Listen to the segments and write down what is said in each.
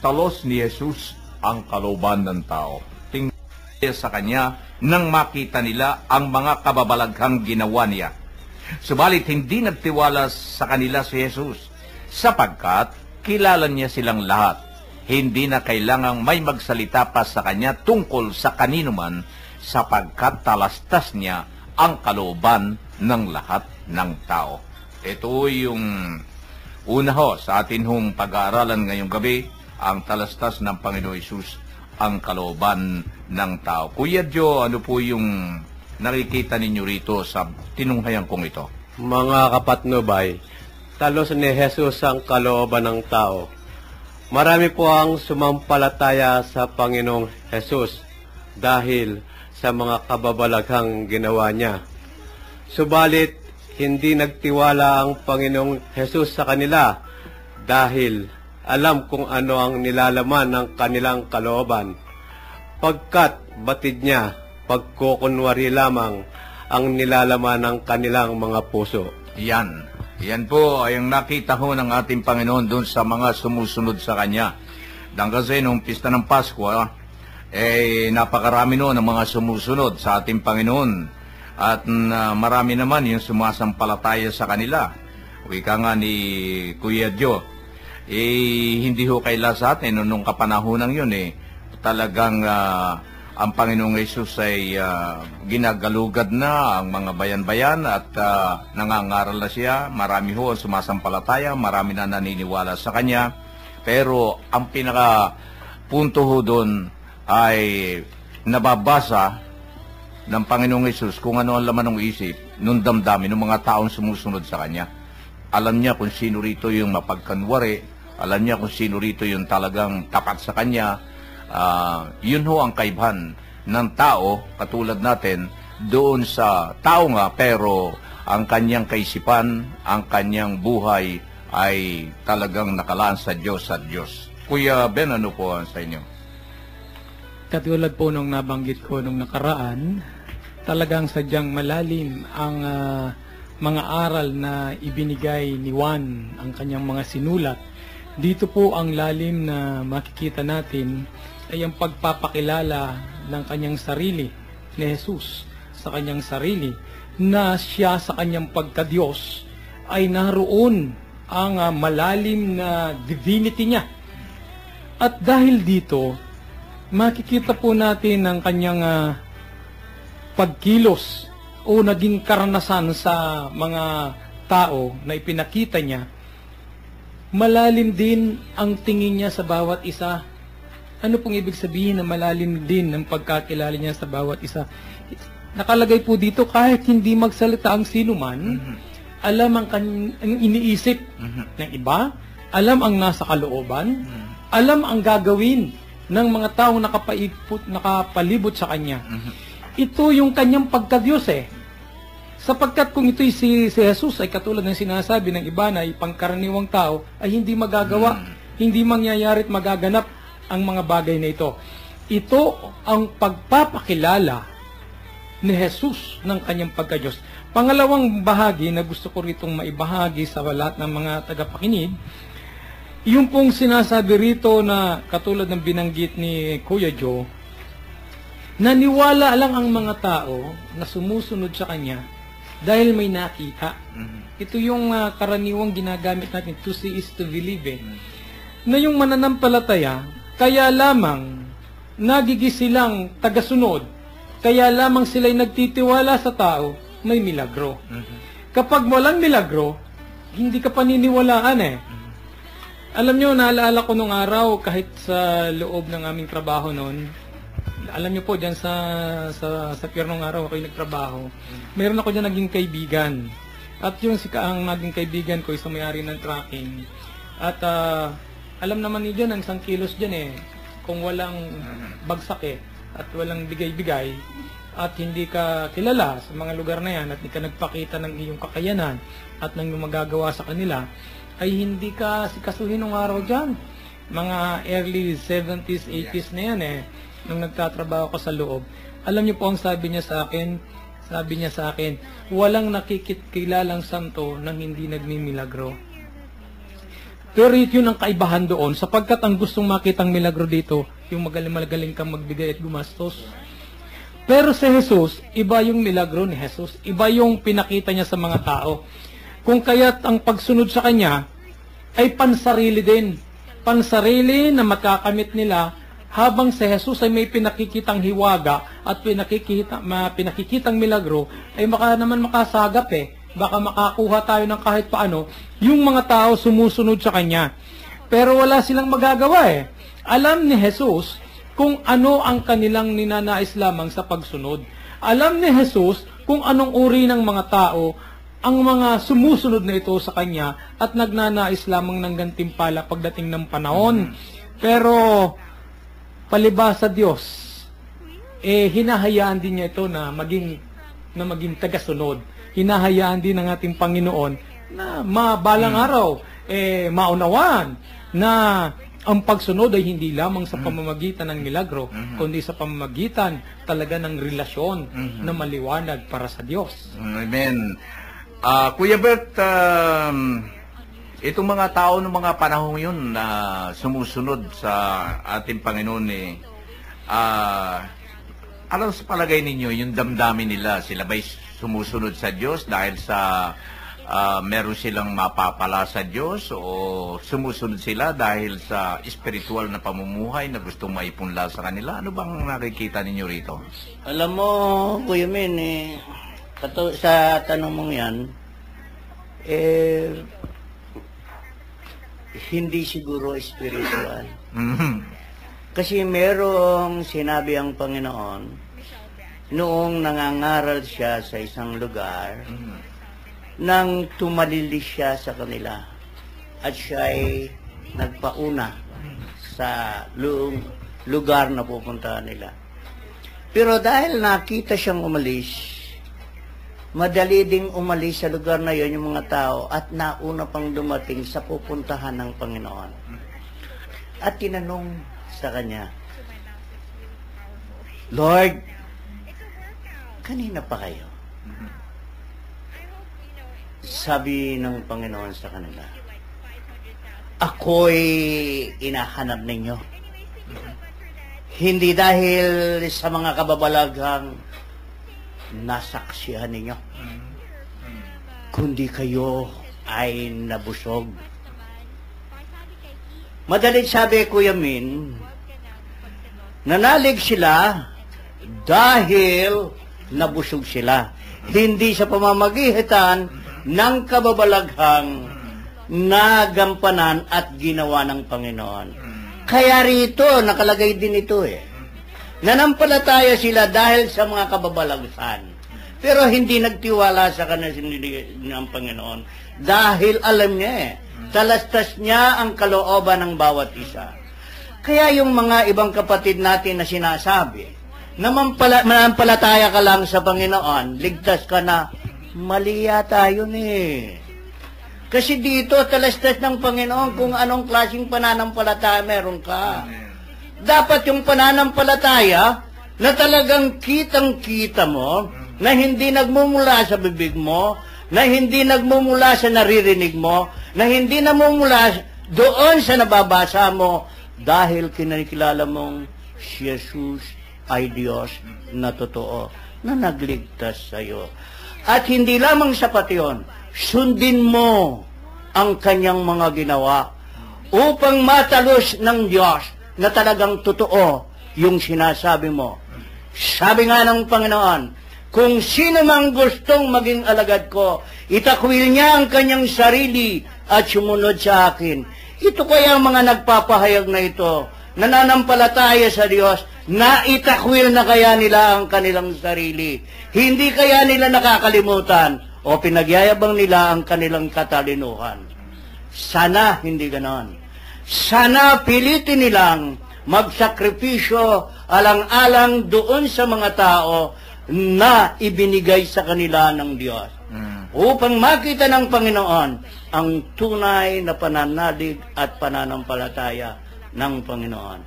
talos ni Jesus ang kalooban ng tao. Tingnan sa kanya nang makita nila ang mga kababalaghang ginawa niya. Subalit hindi nagtiwala sa kanila si Jesus, sapagkat kilala niya silang lahat. Hindi na kailangang may magsalita pa sa kanya tungkol sa kanino man, sapagkat talastas niya ang kalooban ng lahat ng tao. Ito yung una sa atin hong pag-aaralan ngayong gabi, ang talastas ng Panginoon Hesus ang kalooban ng tao. Kuya Joe, ano po yung nakikita ninyo rito sa tinunghayan kong ito? Mga kapatnubay, talos ni Jesus ang kalooban ng tao. Marami po ang sumampalataya sa Panginoong Jesus dahil sa mga kababalaghang ginawa niya. Subalit, hindi nagtiwala ang Panginoong Jesus sa kanila dahil alam kung ano ang nilalaman ng kanilang kalooban. Pagkat batid niya, pagkukunwari lamang ang nilalaman ng kanilang mga puso. Yan po ay ang nakita ho ng ating Panginoon doon sa mga sumusunod sa Kanya. Dahil kasi nung pista ng Pasko, napakarami noon ng mga sumusunod sa ating Panginoon. At marami naman yung sumasampalataya sa kanila. Wika nga ni Kuya Joe, hindi ho kaila sa atin nung kapanahonan yun talagang ang Panginoong Hesus ay ginagalugad na ang mga bayan-bayan at nangangaral na siya. Marami ho ang sumasampalataya, marami na naniniwala sa Kanya. Pero ang pinaka-punto ho doon ay nababasa ng Panginoong Hesus kung ano ang laman ng isip nung damdamin ng mga taong sumusunod sa Kanya. Alam niya kung sino rito yung mapagkanwari, alam niya kung sino rito yung talagang tapat sa Kanya. Yun ho ang kaibahan ng tao, katulad natin, doon sa tao nga, pero ang kanyang kaisipan, ang kanyang buhay ay talagang nakalaan sa Diyos at Diyos. Kuya Ben, ano po sa inyo? Katulad po nung nabanggit ko nung nakaraan, talagang sadyang malalim ang mga aral na ibinigay ni Juan, ang kanyang mga sinulat. Dito po ang lalim na makikita natin ay ang pagpapakilala ng kanyang sarili, ni Jesus sa kanyang sarili, na siya sa kanyang pagka-Diyos ay naroon ang malalim na divinity niya. At dahil dito, makikita po natin ang kanyang pagkilos o naging karanasan sa mga tao na ipinakita niya. Malalim din ang tingin niya sa bawat isa. Ano pong ibig sabihin na malalim din ang pagkakilala niya sa bawat isa? Nakalagay po dito, kahit hindi magsalita ang sino man, alam ang iniisip ng iba, alam ang nasa kalooban, alam ang gagawin ng mga taong nakapalibot sa kanya. Ito yung kanyang pagka-Diyos Sapagkat kung ito'y si Jesus ay katulad ng sinasabi ng iba na pangkaraniwang tao, ay hindi magagawa, hindi mangyayari at magaganap ang mga bagay na ito. Ito ang pagpapakilala ni Jesus ng kanyang pagka-Diyos. Pangalawang bahagi na gusto ko ritong maibahagi sa lahat ng mga tagapakinig, yung pong sinasabi rito na katulad ng binanggit ni Kuya Joe, naniwala lang ang mga tao na sumusunod sa Kanya dahil may nakita. Ito yung karaniwang ginagamit natin, to see is to believe na yung mananampalataya, kaya lamang nagigis silang tagasunod, kaya lamang sila'y nagtitiwala sa tao, may milagro. Kapag walang milagro, hindi ka paniniwalaan Alam nyo, naalala ko nung araw, kahit sa loob ng aming trabaho noon, alam nyo po, dyan sa pier nung araw ako'y nagtrabaho, meron ako dyan naging kaibigan. At yung ang naging kaibigan ko, isang may-ari ng trucking. At alam naman niyo dyan, ang isang kilos dyan kung walang bagsak at walang bigay-bigay, at hindi ka kilala sa mga lugar na yan, at hindi ka nagpakita ng iyong kakayanan at ng iyong magagawa sa kanila, ay hindi ka sikasuhin ng araw dyan. Mga early 70s, 80s na yan nung nagtatrabaho ko sa loob. Alam niyo po ang sabi niya sa akin, walang nakikilalang santo nang hindi nagmimilagro. Pero yun ang kaibahan doon, sapagkat ang gustong makitang milagro dito, yung magaling kang magbigay at gumastos. Pero si Jesus, iba yung milagro ni Jesus. Iba yung pinakita niya sa mga tao. Kung kaya't ang pagsunod sa Kanya ay pansarili din. Pansarili na makakamit nila habang si Jesus ay may pinakikitang hiwaga at pinakikitang milagro, ay baka naman makasagap baka makakuha tayo ng kahit paano, yung mga tao sumusunod sa Kanya. Pero wala silang magagawa Alam ni Jesus kung ano ang kanilang ninanais lamang sa pagsunod. Alam ni Jesus kung anong uri ng mga tao ang mga sumusunod na ito sa Kanya at nagnanais lamang ng gantimpala pagdating ng panahon. Pero palibhas sa Diyos, hinahayaan din niya ito na maging tagasunod. Hinahayaan din ng ating Panginoon na mabalang araw, maunawaan na ang pagsunod ay hindi lamang sa pamamagitan ng milagro, kundi sa pamamagitan talaga ng relasyon na maliwanag para sa Diyos. Amen. Kuya Bert, itong mga tao ng mga panahong yun na sumusunod sa ating Panginoon, ano sa palagay ninyo, yung damdamin nila, sila ba'y sumusunod sa Diyos dahil sa meron silang mapapala sa Diyos, o sumusunod sila dahil sa espiritual na pamumuhay na gustong maipunla sa kanila? Ano bang nakikita ninyo rito? Alam mo, Kuya Min, sa tanong mong yan, hindi siguro spiritual. Kasi merong sinabi ang Panginoon noong nangangaral siya sa isang lugar, nang tumalilis siya sa kanila at siya ay nagpauna sa lugar na pupuntahan nila. Pero dahil nakita siyang umalis, madali ding umalis sa lugar na yon yung mga tao at nauna pang dumating sa pupuntahan ng Panginoon. At tinanong sa kanya, Lord, kanina pa kayo? Sabi ng Panginoon sa kanila, ako'y inahanap ninyo. Hindi dahil sa mga kababalaghang nasaksihan ninyo, kundi kayo ay nabusog. Madalit sabi, Kuya Min, nanalig sila dahil nabusog sila. Hindi sa pamamagitan ng kababalaghang nagampanan at ginawa ng Panginoon. Kaya rito, nakalagay din ito nanampalataya sila dahil sa mga kababalaghan. Pero hindi nagtiwala sa kanila ng Panginoon. Dahil alam niya talastas niya ang kalooban ng bawat isa. Kaya yung mga ibang kapatid natin na sinasabi, manampalataya ka lang sa Panginoon, ligtas ka na, mali yata yun Kasi dito, talastas ng Panginoon kung anong klaseng pananampalataya meron ka. Dapat yung pananampalataya na talagang kitang-kita mo, na hindi nagmumula sa bibig mo, na hindi nagmumula sa naririnig mo, na hindi namumula doon sa nababasa mo, dahil kinikilala mong si Jesus ay Diyos na totoo, na nagligtas sa iyo. At hindi lamang sapat yun, sundin mo ang kanyang mga ginawa upang matalos ng Diyos na talagang totoo yung sinasabi mo. Sabi nga ng Panginoon, kung sino mang gustong maging alagad ko, itakwil niya ang kanyang sarili at sumunod sa akin. Ito kaya ang mga nagpapahayag na ito, nananampalataya sa Diyos, na itakwil na kaya nila ang kanilang sarili. Hindi kaya nila nakakalimutan o pinagyayabang nila ang kanilang katalinuhan. Sana hindi ganon. Sana pilitin nilang magsakripisyo alang-alang doon sa mga tao na ibinigay sa kanila ng Diyos. Upang makita ng Panginoon ang tunay na pananalig at pananampalataya ng Panginoon.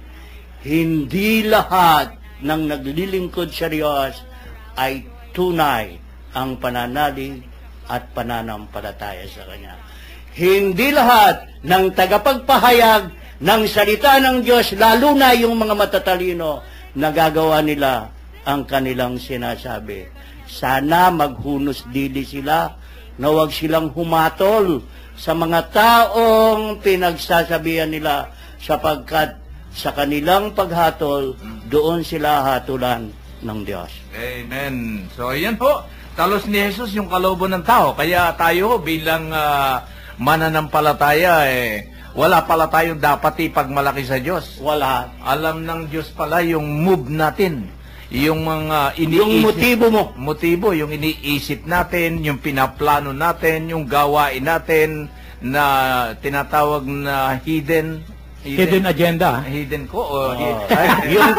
Hindi lahat ng naglilingkod sa Diyos ay tunay ang pananalig at pananampalataya sa Kanya. hindi lahat ng tagapagpahayag ng salita ng Diyos, lalo na yung mga matatalino, nagagawa nila ang kanilang sinasabi. Sana maghunos dili sila, na huwag silang humatol sa mga taong pinagsasabihan nila, sapagkat sa kanilang paghatol, doon sila hatulan ng Diyos. Amen. So, yan po. Talos ni Jesus yung kalooban ng tao. Kaya tayo bilang mananampalataya, wala pala tayong dapat ipagmalaki sa Diyos. Wala. Alam ng Diyos pala yung move natin. Yung mga iniisip. Yung motibo mo. Motibo, yung iniisip natin, yung pinaplano natin, yung gawain natin na tinatawag na hidden Hidden agenda. Hidden ko o Yung